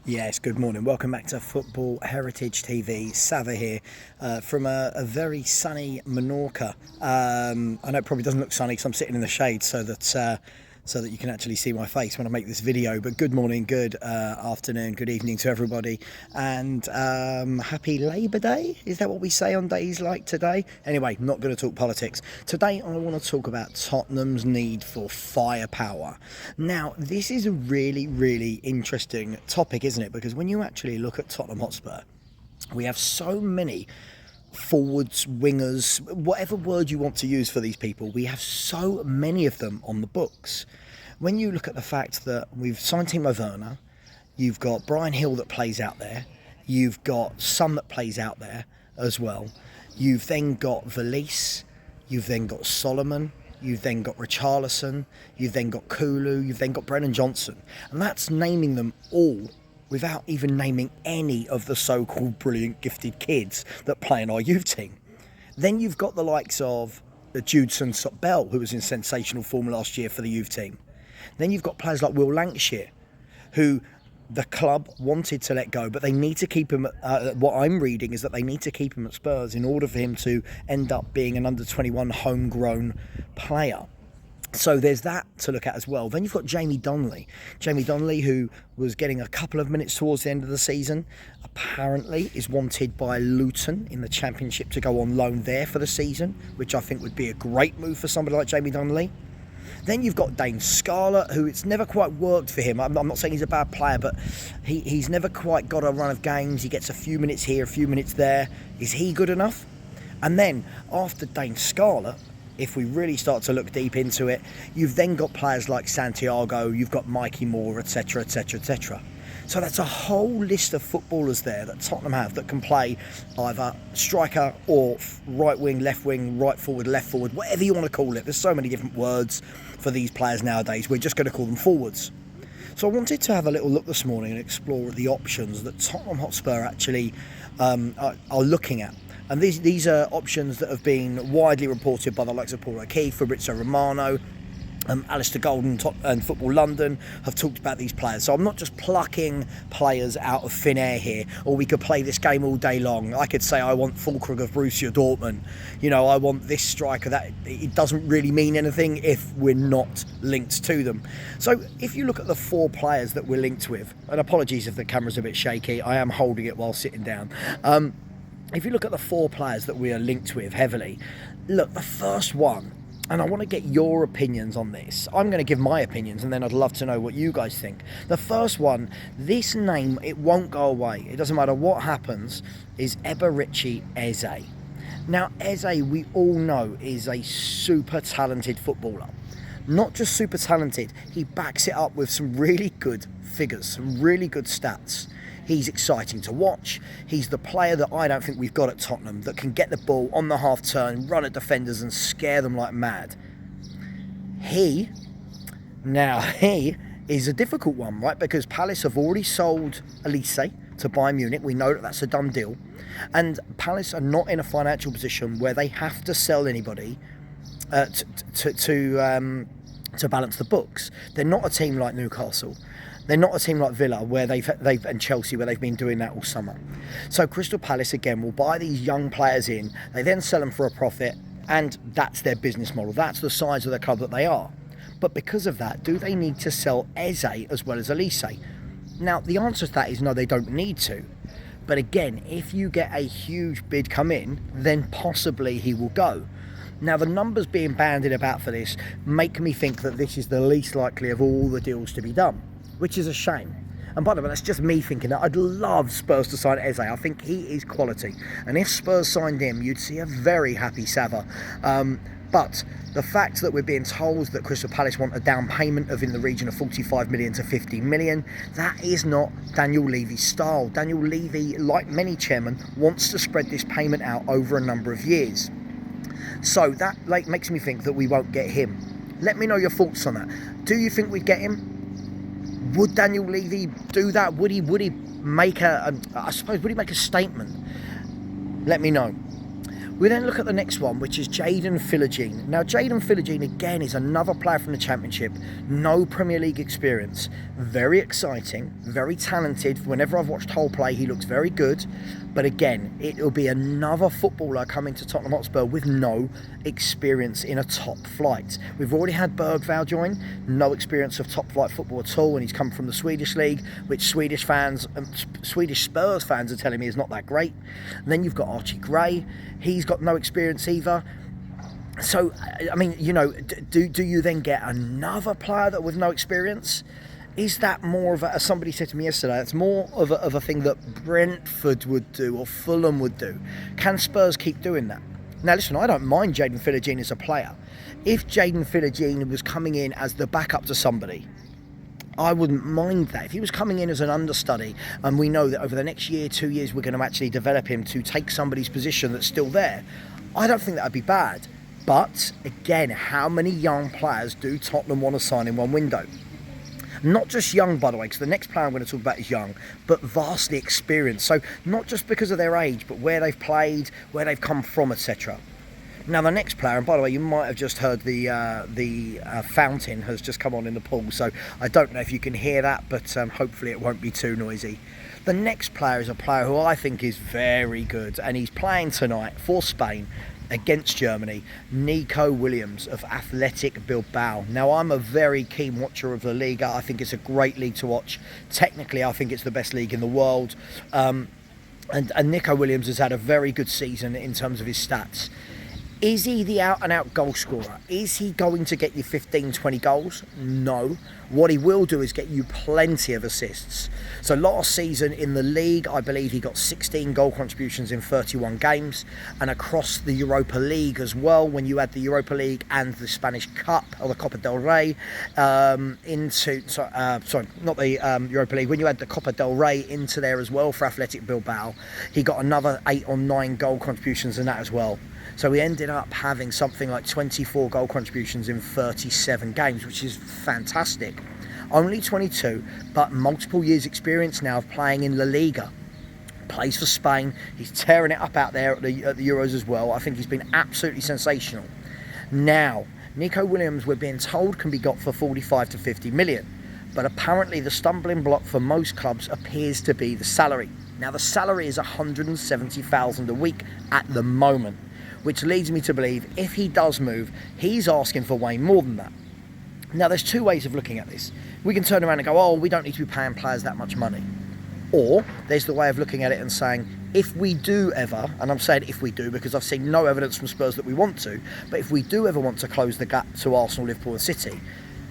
Yes, good morning. Welcome back to Football Heritage TV. Sava here from a very sunny Menorca. I know it probably doesn't look sunny because I'm sitting in the shade so that you can actually see my face when I make this video. But good morning, good afternoon, good evening to everybody. And happy Labour Day. Is that what we say on days like today? Anyway, not going to talk politics. Today I want to talk about Tottenham's need for firepower. Now, this is a really, really interesting topic, isn't it? Because when you actually look at Tottenham Hotspur, we have so many forwards, wingers, whatever word you want to use for these people. We have so many of them on the books. When you look at the fact that we've signed Timo Werner, you've got Brian Hill that plays out there, you've got Son that plays out there as well, you've then got Valise, you've then got Solomon, you've then got Richarlison, you've then got Kulu, you've then got Brennan Johnson, and that's naming them all without even naming any of the so-called brilliant gifted kids that play in our youth team. Then you've got the likes of Judson Bell, who was in sensational form last year for the youth team. Then you've got players like Will Lancashire, who the club wanted to let go, but they need to keep him. What I'm reading is that they need to keep him at Spurs in order for him to end up being an under-21 homegrown player. So there's that to look at as well. Then you've got Jamie Donnelly. Jamie Donnelly, who was getting a couple of minutes towards the end of the season, apparently is wanted by Luton in the Championship to go on loan there for the season, which I think would be a great move for somebody like Jamie Donnelly. Then you've got Dane Scarlett, who it's never quite worked for him. I'm not saying he's a bad player, but he's never quite got a run of games. He gets a few minutes here, a few minutes there. Is he good enough? And then after Dane Scarlett, if we really start to look deep into it, you've then got players like Santiago, you've got Mikey Moore, etc, etc, etc. So that's a whole list of footballers there that Tottenham have that can play either striker or right wing, right forward, left forward, whatever you want to call it. There's so many different words for these players nowadays. We're just going to call them forwards. So I wanted to have a little look this morning and explore the options that Tottenham Hotspur actually are looking at. And these are options that have been widely reported by the likes of Paul O'Keefe, Fabrizio Romano, Alistair Golden and Football London have talked about these players. So I'm not just plucking players out of thin air here, or we could play this game all day long. I could say I want Füllkrug of Borussia Dortmund. You know, I want this striker. That it doesn't really mean anything if we're not linked to them. So if you look at the four players that we're linked with, and apologies if the camera's a bit shaky, I am holding it while sitting down. If you look at the four players that we are linked with heavily, look, the first one, and I want to get your opinions on this. I'm going to give my opinions and then I'd love to know what you guys think. The first one, this name, it won't go away. It doesn't matter what happens, is Eberechi Eze. Now, Eze, we all know, is a super talented footballer. Not just super talented, he backs it up with some really good figures, some really good stats. He's exciting to watch. He's the player that I don't think we've got at Tottenham that can get the ball on the half turn, run at defenders and scare them like mad. He is a difficult one, right? Because Palace have already sold Elise to Bayern Munich. We know that that's a done deal. And Palace are not in a financial position where they have to sell anybody to balance the books. They're not a team like Newcastle. They're not a team like Villa where they've and Chelsea where they've been doing that all summer. So Crystal Palace again will buy these young players in. They then sell them for a profit, and that's their business model. That's the size of the club that they are. But because of that, do they need to sell Eze as well as Elise? Now the answer to that is no, they don't need to. But again, if you get a huge bid come in, then possibly he will go. Now, the numbers being bandied about for this make me think that this is the least likely of all the deals to be done, which is a shame. And by the way, that's just me thinking that. I'd love Spurs to sign Eze. I think he is quality. And if Spurs signed him, you'd see a very happy Sava. But the fact that we're being told that Crystal Palace want a down payment of in the region of 45 million to 50 million, that is not Daniel Levy's style. Daniel Levy, like many chairmen, wants to spread this payment out over a number of years. So that makes me think that we won't get him. Let me know your thoughts on that. Do you think we'd get him? Would Daniel Levy do that? Would he make would he make a statement? Let me know. We then look at the next one, which is Philogene. Now, Philogene, again, is another player from the Championship. No Premier League experience. Very exciting, very talented. Whenever I've watched Hull play, he looks very good. But again, it'll be another footballer coming to Tottenham Hotspur with no experience in a top flight. We've already had Bergvall join, no experience of top flight football at all, and he's come from the Swedish league, which Swedish Spurs fans are telling me is not that great. And then you've got Archie Gray. He's got no experience either. So, I mean, you know, do you then get another player that with no experience? Is that more of a, as somebody said to me yesterday, it's more of a thing that Brentford would do or Fulham would do. Can Spurs keep doing that? Now, listen, I don't mind Philogene as a player. If Philogene was coming in as the backup to somebody, I wouldn't mind that. If he was coming in as an understudy, and we know that over the next year, 2 years, we're going to actually develop him to take somebody's position that's still there, I don't think that would be bad. But, again, how many young players do Tottenham want to sign in one window? Not just young, by the way, because the next player I'm going to talk about is young, but vastly experienced. So not just because of their age, but where they've played, where they've come from, etc. Now, the next player, and by the way, you might have just heard the fountain has just come on in the pool, so I don't know if you can hear that, but hopefully it won't be too noisy. The next player is a player who I think is very good, and he's playing tonight for Spain against Germany, Nico Williams of Athletic Bilbao. Now, I'm a very keen watcher of La Liga. I think it's a great league to watch. Technically, I think it's the best league in the world. And Nico Williams has had a very good season in terms of his stats. Is he the out-and-out goal scorer? Is he going to get you 15, 20 goals? No. What he will do is get you plenty of assists. So last season in the league, I believe he got 16 goal contributions in 31 games. And across the Europa League as well, when you add the Europa League and the Spanish Cup, or the Copa del Rey, Europa League, when you add the Copa del Rey into there as well for Athletic Bilbao, he got another 8 or 9 goal contributions in that as well. So we ended up having something like 24 goal contributions in 37 games, which is fantastic. Only 22, but multiple years experience now of playing in La Liga. Plays for Spain. He's tearing it up out there at the Euros as well. I think he's been absolutely sensational. Now, Nico Williams, we're being told, can be got for 45 to 50 million. But apparently the stumbling block for most clubs appears to be the salary. Now, the salary is 170,000 a week at the moment, which leads me to believe if he does move, he's asking for way more than that. Now, there's two ways of looking at this. We can turn around and go, oh, we don't need to be paying players that much money. Or there's the way of looking at it and saying, if we do ever, and I'm saying if we do because I've seen no evidence from Spurs that we want to, but if we do ever want to close the gap to Arsenal, Liverpool and City,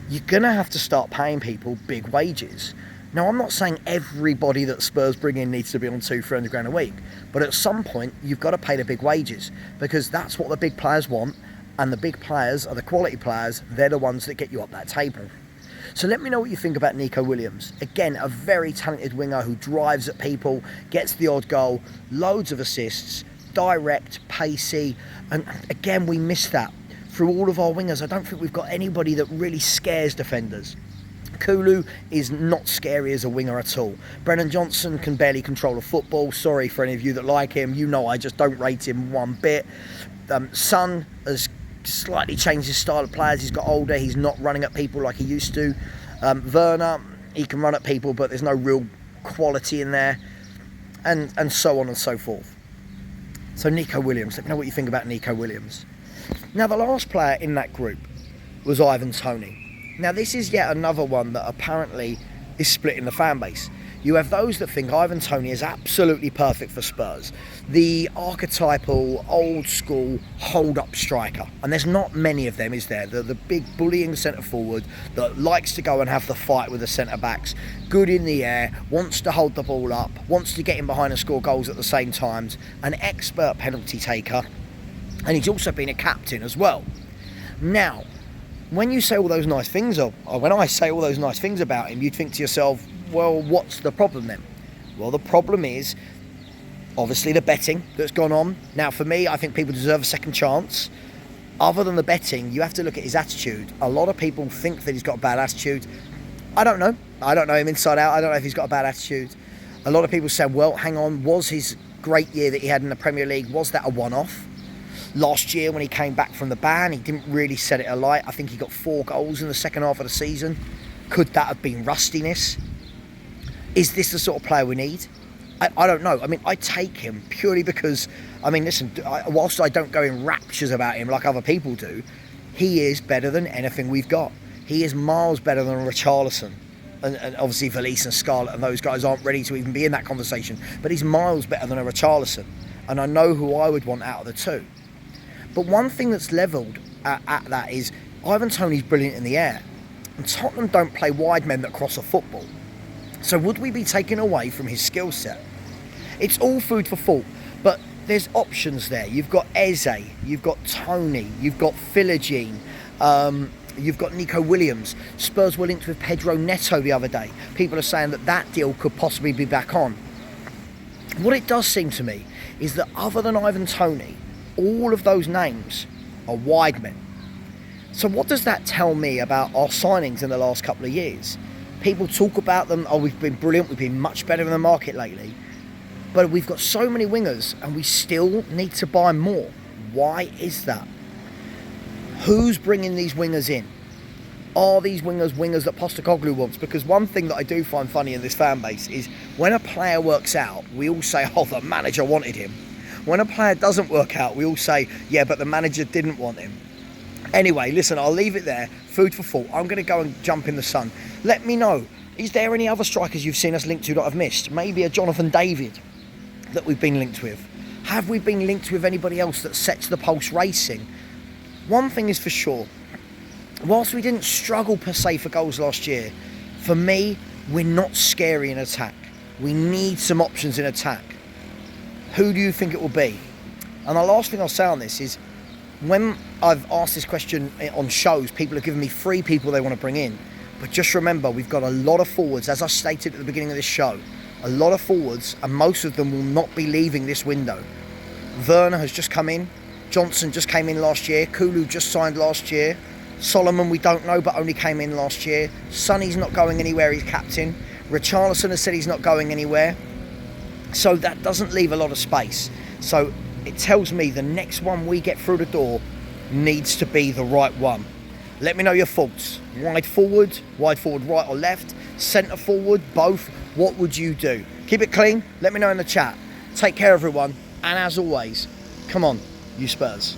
you're going to have to start paying people big wages. Now, I'm not saying everybody that Spurs bring in needs to be on 200-300 grand a week, but at some point, you've got to pay the big wages because that's what the big players want, and the big players are the quality players. They're the ones that get you up that table. So let me know what you think about Nico Williams. Again, a very talented winger who drives at people, gets the odd goal, loads of assists, direct, pacey, and again, we miss that. Through all of our wingers, I don't think we've got anybody that really scares defenders. Kulu is not scary as a winger at all. Brennan Johnson can barely control a football. Sorry for any of you that like him. You know I just don't rate him one bit. Son has slightly changed his style of players. He's got older. He's not running at people like he used to. Werner, he can run at people, but there's no real quality in there. And so on and so forth. So Nico Williams. Let me know what you think about Nico Williams. Now, the last player in that group was Ivan Toney. Now, this is yet another one that apparently is splitting the fan base. You have those that think Ivan Toney is absolutely perfect for Spurs. The archetypal, old-school, hold-up striker. And there's not many of them, is there? The big bullying centre-forward that likes to go and have the fight with the centre-backs. Good in the air, wants to hold the ball up, wants to get in behind and score goals at the same time. An expert penalty taker. And he's also been a captain as well. Now, when you say all those nice things, or when I say all those nice things about him, you'd think to yourself, well, what's the problem then? Well, the problem is, obviously, the betting that's gone on. Now, for me, I think people deserve a second chance. Other than the betting, you have to look at his attitude. A lot of people think that he's got a bad attitude. I don't know. I don't know him inside out. I don't know if he's got a bad attitude. A lot of people say, well, hang on, was his great year that he had in the Premier League, was that a one-off? Last year when he came back from the ban, he didn't really set it alight. I think he got 4 goals in the second half of the season. Could that have been rustiness? Is this the sort of player we need? I don't know. I mean, I take him purely because, I mean, listen, whilst I don't go in raptures about him like other people do, he is better than anything we've got. He is miles better than Richarlison. And obviously Valise and Scarlett and those guys aren't ready to even be in that conversation. But he's miles better than a Richarlison. And I know who I would want out of the two. But one thing that's levelled at that is Ivan Toney's brilliant in the air. And Tottenham don't play wide men that cross a football. So would we be taken away from his skill set? It's all food for thought, but there's options there. You've got Eze, you've got Toney, you've got Philogene, you've got Nico Williams. Spurs were linked with Pedro Neto the other day. People are saying that deal could possibly be back on. What it does seem to me is that other than Ivan Toney, all of those names are wide men. So what does that tell me about our signings in the last couple of years? People talk about them, oh, we've been brilliant, we've been much better in the market lately. But we've got so many wingers and we still need to buy more. Why is that? Who's bringing these wingers in? Are these wingers that Postecoglou wants? Because one thing that I do find funny in this fan base is when a player works out, we all say, oh, the manager wanted him. When a player doesn't work out, we all say, yeah, but the manager didn't want him. Anyway, listen, I'll leave it there. Food for thought. I'm going to go and jump in the sun. Let me know, is there any other strikers you've seen us linked to that I've missed? Maybe a Jonathan David that we've been linked with. Have we been linked with anybody else that sets the pulse racing? One thing is for sure. Whilst we didn't struggle per se for goals last year, for me, we're not scary in attack. We need some options in attack. Who do you think it will be? And the last thing I'll say on this is, when I've asked this question on shows, people have given me 3 people they want to bring in. But just remember, we've got a lot of forwards, as I stated at the beginning of this show. A lot of forwards, and most of them will not be leaving this window. Werner has just come in. Johnson just came in last year. Kulu just signed last year. Solomon, we don't know, but only came in last year. Sonny's not going anywhere, he's captain. Richarlison has said he's not going anywhere. So that doesn't leave a lot of space. So it tells me the next one we get through the door needs to be the right one. Let me know your thoughts. Wide forward right or left, centre forward, both. What would you do? Keep it clean. Let me know in the chat. Take care, everyone. And as always, come on, you Spurs.